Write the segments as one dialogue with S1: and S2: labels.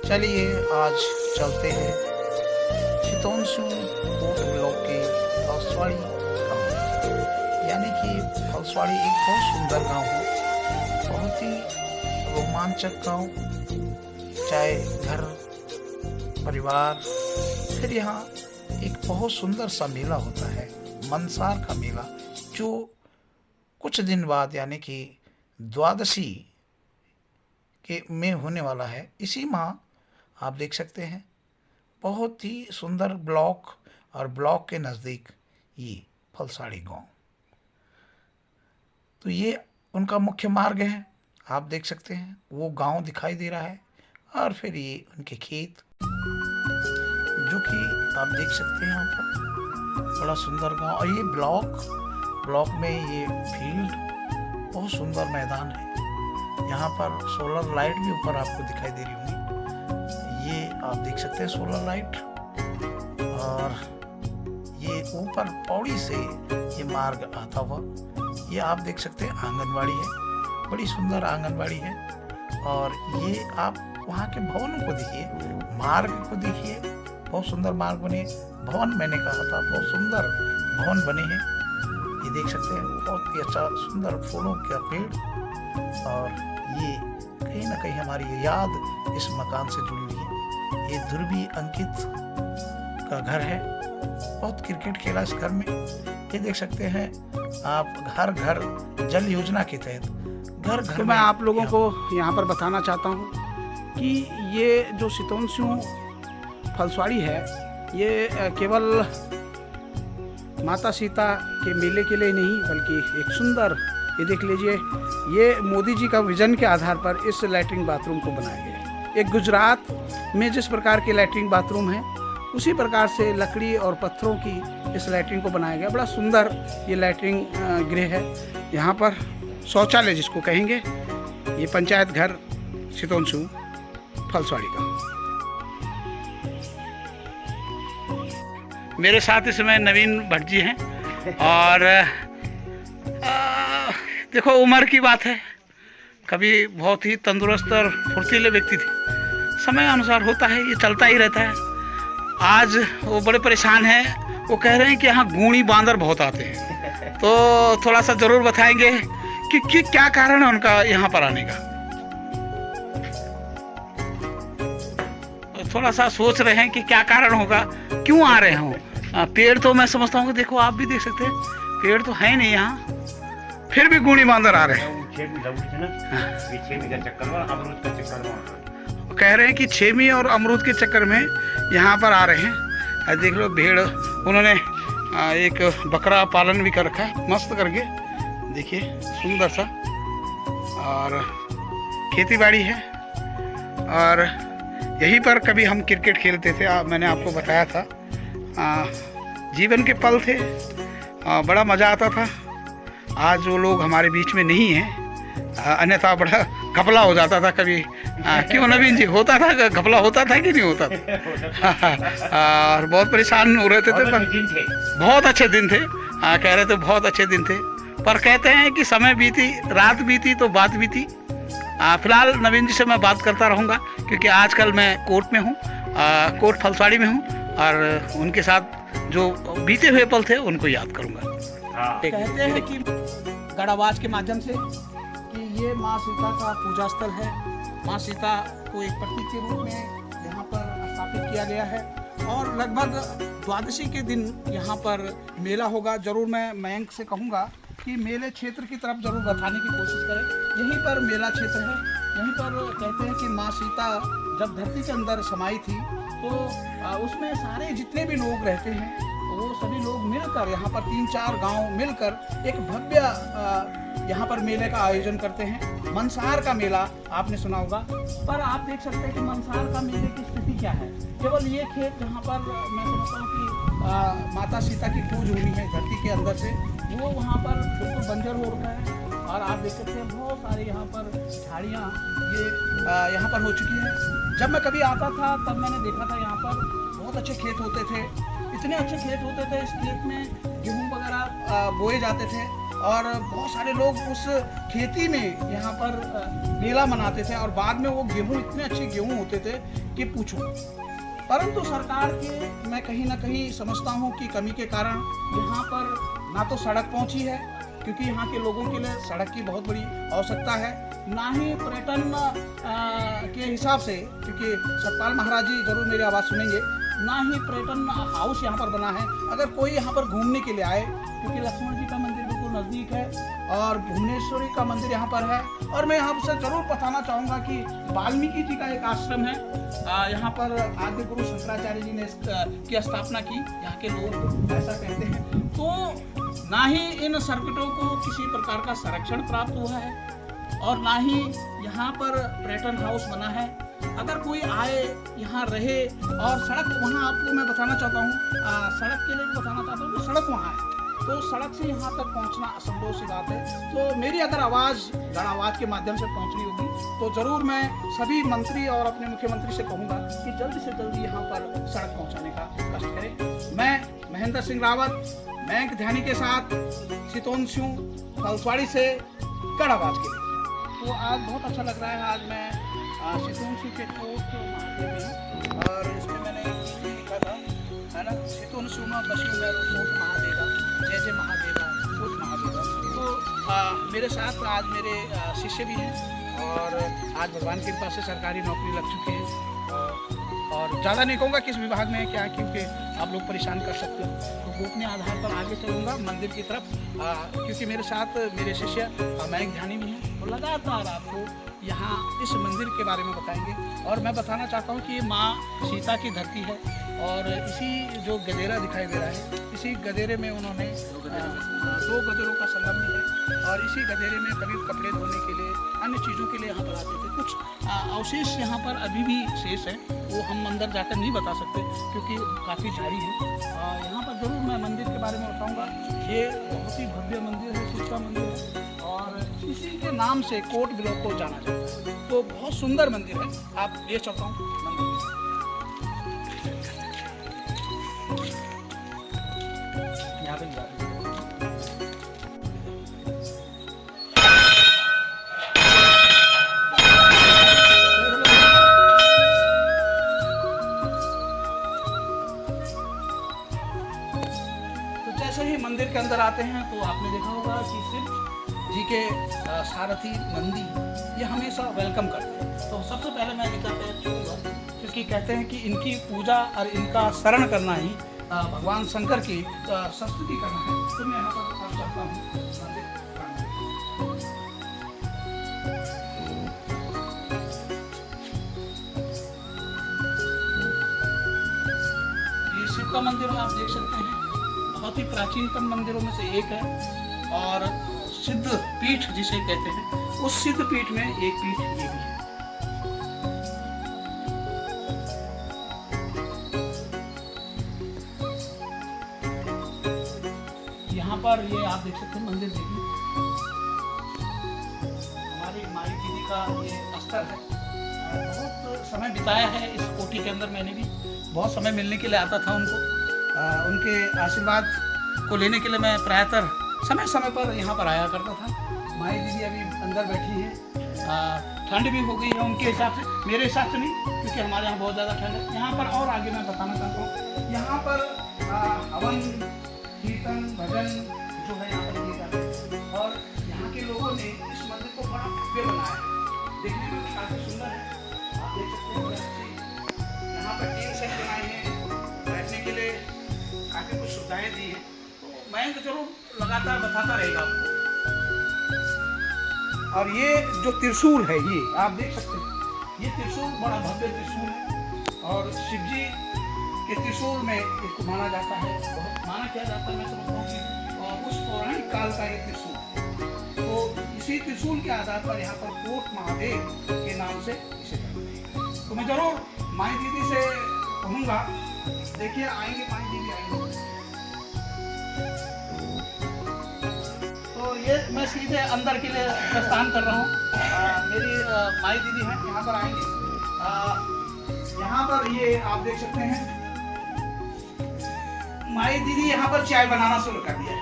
S1: चलिए आज चलते हैं चितौनसू कोट ब्लॉक के फलसवाड़ी गाँव। यानी कि फलसवाड़ी एक बहुत सुंदर गांव है, बहुत ही रोमांचक गांव। चाहे घर परिवार, फिर यहाँ एक बहुत सुंदर सा मेला होता है, मनसार का मेला, जो कुछ दिन बाद यानी कि द्वादशी के में होने वाला है। इसी माह आप देख सकते हैं, बहुत ही सुंदर ब्लॉक और ब्लॉक के नज़दीक ये फलसाड़ी गांव। तो ये उनका मुख्य मार्ग है, आप देख सकते हैं वो गांव दिखाई दे रहा है, और फिर ये उनके खेत जो कि आप देख सकते हैं यहाँ पर। बड़ा सुंदर गांव। और ये ब्लॉक में ये फील्ड, बहुत सुंदर मैदान है। यहाँ पर सोलर लाइट भी ऊपर आपको दिखाई दे रही होंगी, ये आप देख सकते हैं सोलर लाइट। और ये ऊपर पौड़ी से ये मार्ग आता हुआ, ये आप देख सकते हैं आंगनवाड़ी है, बड़ी सुंदर आंगनवाड़ी है। और ये आप वहाँ के भवनों को देखिए, मार्ग को देखिए, बहुत सुंदर मार्ग बने। भवन मैंने कहा था, बहुत सुंदर भवन बने हैं, ये देख सकते हैं। बहुत ही अच्छा सुंदर फूलों का पेड़। और ये कहीं ना कहीं हमारी याद इस मकान से जुड़ी हुई है। ये ध्रुवी अंकित का घर है, बहुत क्रिकेट खेला इस घर में। ये देख सकते हैं आप, घर घर जल योजना के तहत घर घर।
S2: तो मैं आप लोगों को यहाँ पर बताना चाहता हूँ कि ये जो चितौनसू फलसवाड़ी है, ये केवल माता सीता के मेले के लिए नहीं, बल्कि एक सुंदर, ये देख लीजिए, ये मोदी जी का विजन के आधार पर इस लैट्रिन बाथरूम को बनाया गया है। एक गुजरात में जिस प्रकार के लैट्रिन बाथरूम है, उसी प्रकार से लकड़ी और पत्थरों की इस लैट्रिन को बनाया गया। बड़ा सुंदर ये लैट्रिन गृह है। यहाँ पर शौचालय जिसको कहेंगे, ये पंचायत घर चितौनसू फलसवाड़ी का। मेरे साथ इस समय नवीन भट्ट जी हैं। और देखो, उम्र की बात है, कभी बहुत ही तंदुरुस्त और फुर्तीले व्यक्ति थे, समय अनुसार होता है, ये चलता ही रहता है। आज वो बड़े परेशान हैं, वो कह रहे हैं कि यहाँ गूणी बांदर बहुत आते हैं। तो थोड़ा सा ज़रूर बताएंगे कि क्या कारण है उनका यहाँ पर आने का। थोड़ा सा सोच रहे हैं कि क्या कारण होगा, क्यों आ रहे हों। पेड़ तो मैं समझता हूँ कि देखो, आप भी देख सकते हैं, पेड़ तो है नहीं यहाँ, फिर भी गूणी बांदर आ रहे हैं। कह रहे हैं कि छेमी और अमरूद के चक्कर में यहाँ पर आ रहे हैं। देख लो, भेड़, उन्होंने एक बकरा पालन भी कर रखा है, मस्त करके, देखिए सुंदर सा। और खेती बाड़ी है, और यहीं पर कभी हम क्रिकेट खेलते थे, मैंने आपको बताया था। जीवन के पल थे, बड़ा मज़ा आता था। आज वो लोग हमारे बीच में नहीं हैं, अन्यथा बड़ा घपला हो जाता था कभी। क्यों नवीन जी, होता था घपला, होता था कि नहीं होता था? और बहुत परेशान हो रहे थे, पर बहुत अच्छे दिन थे। कह रहे थे बहुत अच्छे दिन थे, पर कहते हैं कि समय बीती, रात बीती तो बात बीती। फिलहाल नवीन जी से मैं बात करता रहूँगा, क्योंकि आजकल मैं कोर्ट में हूँ, कोर्ट फलसवाड़ी में हूँ, और उनके साथ जो बीते हुए पल थे उनको याद करूँगा। कहते हैं कि गढ़ावाज के माध्यम से कि ये माँ सीता का पूजा स्थल है। माँ सीता को एक प्रतीक के रूप में यहाँ पर स्थापित किया गया है, और लगभग द्वादशी के दिन यहाँ पर मेला होगा। जरूर मैं मयंक से कहूँगा कि मेले क्षेत्र की तरफ जरूर बताने की कोशिश करें। यहीं पर मेला क्षेत्र है, यहीं पर कहते हैं कि माँ सीता जब धरती के अंदर समाई थी, तो उसमें सारे जितने भी लोग रहते हैं, वो सभी लोग मिलकर, यहाँ पर 3-4 गांव मिलकर एक भव्य यहाँ पर मेले का आयोजन करते हैं। मनसार का मेला आपने सुना होगा, पर आप देख सकते हैं कि मनसार का मेले की स्थिति क्या है। केवल ये खेत जहाँ पर मैं समझता हूँ कि माता सीता की खोज हुई है धरती के अंदर से, वो वहाँ पर बिल्कुल बंजर हो रखा है। और आप देख सकते हैं बहुत सारे यहाँ पर झाड़ियाँ ये यहाँ पर हो चुकी हैं। जब मैं कभी आता था तब मैंने देखा था यहाँ पर बहुत अच्छे खेत होते थे, इतने अच्छे खेत होते थे। इस खेत में गेहूँ वगैरह बोए जाते थे, और बहुत सारे लोग उस खेती में यहाँ पर मेला मनाते थे और बाद में वो गेहूँ, इतने अच्छे गेहूँ होते थे कि पूछो। परंतु सरकार के मैं कहीं ना कहीं समझता हूँ कि कमी के कारण यहाँ पर ना तो सड़क पहुँची है, क्योंकि यहाँ के लोगों के लिए सड़क की बहुत बड़ी आवश्यकता है, ना ही पर्यटन के हिसाब से, क्योंकि सतपाल महाराज जी जरूर मेरी आवाज़ सुनेंगे, ना ही पर्यटन हाउस यहाँ पर बना है। अगर कोई यहाँ पर घूमने के लिए आए, क्योंकि लक्ष्मण जी का मंदिर बिल्कुल नज़दीक है और भुवनेश्वरी का मंदिर यहाँ पर है, और मैं आपसे जरूर बताना चाहूँगा कि वाल्मीकि जी का एक आश्रम है, यहाँ पर आद्य गुरु शंकराचार्य जी ने इसकी स्थापना की, यहाँ के लोग ऐसा कहते हैं। तो ना ही इन सर्किटों को किसी प्रकार का संरक्षण प्राप्त हुआ है और ना ही यहाँ पर पर्यटन हाउस बना है। अगर कोई आए, यहाँ रहे, और सड़क वहाँ आपको मैं बताना चाहता हूँ, सड़क के लिए भी बताना चाहता हूँ कि सड़क वहाँ है, तो सड़क से यहाँ तक पहुँचना असंभव सी बात है। तो मेरी अगर आवाज़ गण आवाज़ के माध्यम से पहुँचनी होगी तो ज़रूर मैं सभी मंत्री और अपने मुख्यमंत्री से कहूँगा कि जल्दी से जल्दी यहाँ पर सड़क पहुँचाने का कष्ट करें। मैं महेंद्र सिंह रावत, बैंक ध्यानी के साथ सितोंशु फलसवाड़ी से गढ़ आवाज़ के लिए। तो आज बहुत अच्छा लग रहा है। आज मैं सितोंशु के कोट महादेव में, और इसमें मैंने लिखा था, है ना, सितोंशु में पशु में कोट महादेवा, जय जय महादेवा, कोट महादेवा। तो मेरे साथ आज मेरे शिष्य भी हैं, और आज भगवान की कृपा से सरकारी नौकरी लग चुके हैं, और ज़्यादा नहीं कहूँगा किस विभाग में है क्या, क्योंकि आप लोग परेशान कर सकते हो। तो गोपनीय आधार पर आगे चलूँगा मंदिर की तरफ, क्योंकि मेरे साथ मेरे शिष्य बैंक ध्यानी भी हैं, तो लगातार आपको यहाँ इस मंदिर के बारे में बताएंगे। और मैं बताना चाहता हूँ कि ये माँ सीता की धरती है, और इसी जो गदेरा दिखाई दे रहा है, इसी गदेरे में उन्होंने दो गदेरों का संगम भी है, और इसी गदेरे में कभी कपड़े धोने के लिए, अन्य चीज़ों के लिए यहाँ पर आते थे। कुछ अवशेष यहाँ पर अभी भी शेष है, वो हम अंदर जाकर नहीं बता सकते क्योंकि काफ़ी झाड़ी है। यहाँ पर जरूर मैं मंदिर के बारे में बताऊँगा। ये बहुत ही भव्य मंदिर है, शिव का मंदिर है, और इसी के नाम से कोट ब्लॉक को जाना जाता है। तो बहुत सुंदर मंदिर है। आप ले चलता हूँ मंदिर। यहाँ पे जैसे ही मंदिर के अंदर आते हैं तो आपने देखा होगा कि शिव जी के सारथी नंदी ये हमेशा वेलकम करते हैं। तो सबसे पहले मैं इनका पैर छूऊंगा, क्योंकि कहते हैं कि इनकी पूजा और इनका शरण करना ही भगवान शंकर की संस्तुति करना है। तो मैं यहाँ पर आप चलता हूँ। ये शिव का मंदिर आप देख सकते हैं, बहुत ही प्राचीनतम मंदिरों में से एक है, और सिद्ध पीठ जिसे कहते हैं, उस सिद्ध पीठ में एक पीठ ये भी है। यहाँ पर ये आप देख सकते हैं मंदिर देवी, हमारी माई दीदी का ये स्थल है। बहुत समय बिताया है इस कोठी के अंदर, मैंने भी बहुत समय मिलने के लिए आता था उनको, उनके आशीर्वाद को लेने के लिए मैं प्रायः समय समय पर यहाँ पर आया करता था। माई दीदी अभी अंदर बैठी हैं, ठंड भी हो गई है उनके हिसाब से, मेरे हिसाब से नहीं, क्योंकि हमारे यहाँ बहुत ज़्यादा ठंड है। यहाँ पर और आगे मैं बताना चाहता हूँ, यहाँ पर हवन, कीर्तन, भजन जो है यहाँ पर किए जाते हैं, और यहाँ के लोगों ने इस मंदिर को बड़ा भव्य बनाया है, देखने में काफ़ी सुंदर है। आप देख सकते हैं यहाँ पर टीन सेट बनाए हैं, बैठने के लिए काफ़ी कुछ सुविधाएँ दी हैं। तो मैं तो जरूर लगातार बताता रहेगा आपको। और ये जो त्रिशूल है, ये आप देख सकते हैं, ये त्रिशूल बड़ा भव्य त्रिशूल है, और शिव जी के त्रिशूल में इसको माना जाता है, बहुत माना किया जाता है। मैं समझता हूँ कि उस पौराणिक काल का ये त्रिशूल है। तो इसी त्रिशूल के आधार पर यहाँ पर कोट महादेव के नाम से इसे जानते हैं। तो मैं जरूर माई दीदी से कहूँगा, देखिए आएंगे, माई दीदी आएंगे। तो ये मैं सीधे अंदर के लिए प्रस्थान कर रहा हूँ। मेरी माई दीदी हैं, यहाँ पर आएंगे। यहाँ पर ये आप देख सकते हैं, माई दीदी यहाँ पर चाय बनाना शुरू कर दिया है।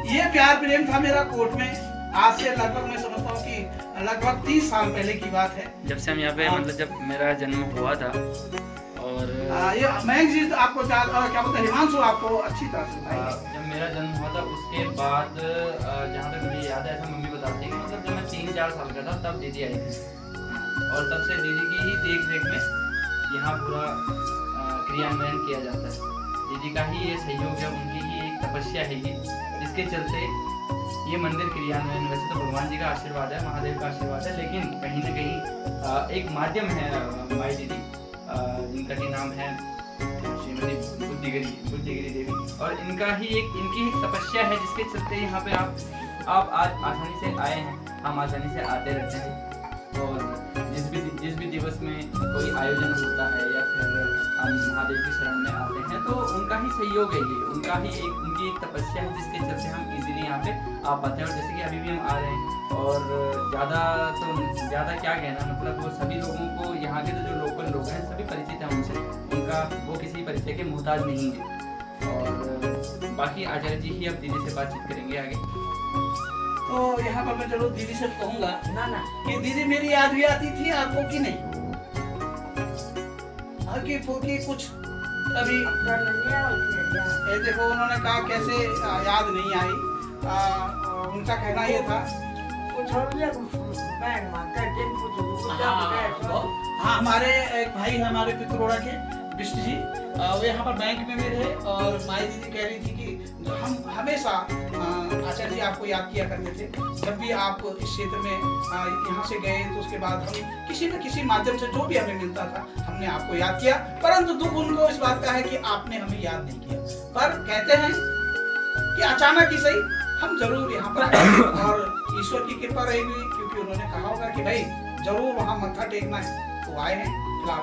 S2: ये प्यार प्रेम था मेरा कोर्ट में, आज से लगभग मैं समझता हूँ कि लगभग 30 साल पहले की बात है।
S3: जब से हम यहाँ पे मतलब जब मेरा जन्म हुआ था और
S2: ये मयंक जी तो आपको क्या बोलते हैं, हिमांशु आपको अच्छी तरह से बताइए।
S3: जब मेरा जन्म हुआ था उसके बाद जहाँ तक मुझे याद है, ऐसा मम्मी बताती है कि मतलब जब मैं 3-4 साल का था तब दीदी आई थी, और तब से दीदी की ही देख रेख में यहाँ पूरा क्रियान्वयन किया जाता है। दीदी का ही ये सहयोग है, उनकी ही एक तपस्या है ये, जिसके चलते ये मंदिर क्रियान्वयन, वैसे तो भगवान जी का आशीर्वाद है, महादेव का आशीर्वाद है, लेकिन कहीं ना कहीं एक माध्यम है माई दीदी, जिनका की नाम है श्रीमती बुद्धिगिरी देवी, और इनका ही इनकी एक तपस्या है, जिसके चलते यहाँ पे आप आज आसानी से आए हैं, हम आसानी से आते रहते हैं। और जिस भी दिवस में कोई आयोजन होता है या फिर हम महादेव की शरण में आते हैं, तो उनका ही सहयोग है ये, उनका ही उनकी एक तपस्या है, जिसके चलते हम इजीली यहाँ पे आ पाते हैं। और जैसे कि अभी भी हम आ रहे हैं, और ज़्यादा क्या कहना, मतलब वो सभी लोगों को, यहाँ के जो लोकल लोग हैं सभी परिचित हैं उनसे, उनका वो किसी परिचय के मोहताज नहीं है। और बाकी आचार्य जी ही अब दीदी से बातचीत करेंगे आगे।
S2: तो यहाँ पर मैं चलो दीदी से कहूँगा ना कि दीदी मेरी याद भी आती थी आपको कि नहीं, कि कुछ अभी ये देखो उन्होंने कहा कैसे याद नहीं आई। उनका कहना ये था हाँ, हमारे एक भाई है हमारे पित्रोड़ा के विष्णु जी, वो यहाँ पर बैंक में भी रहे, और माई दीदी कह रही थी कि हम हमेशा आचार्य जी आपको याद किया करते थे, जब भी आप इस क्षेत्र में यहाँ से गए तो उसके बाद हम किसी न किसी माध्यम से जो भी हमें मिलता था हमने आपको याद किया, परंतु दुख उनको इस बात का है कि आपने हमें याद नहीं किया। पर कहते हैं कि अचानक ही सही हम जरूर यहाँ पर आए, और ईश्वर की कृपा रहेगी, क्योंकि उन्होंने कहा होगा कि भाई जरूर वहाँ मत्था टेकना है, तो आए हैं। फिलहाल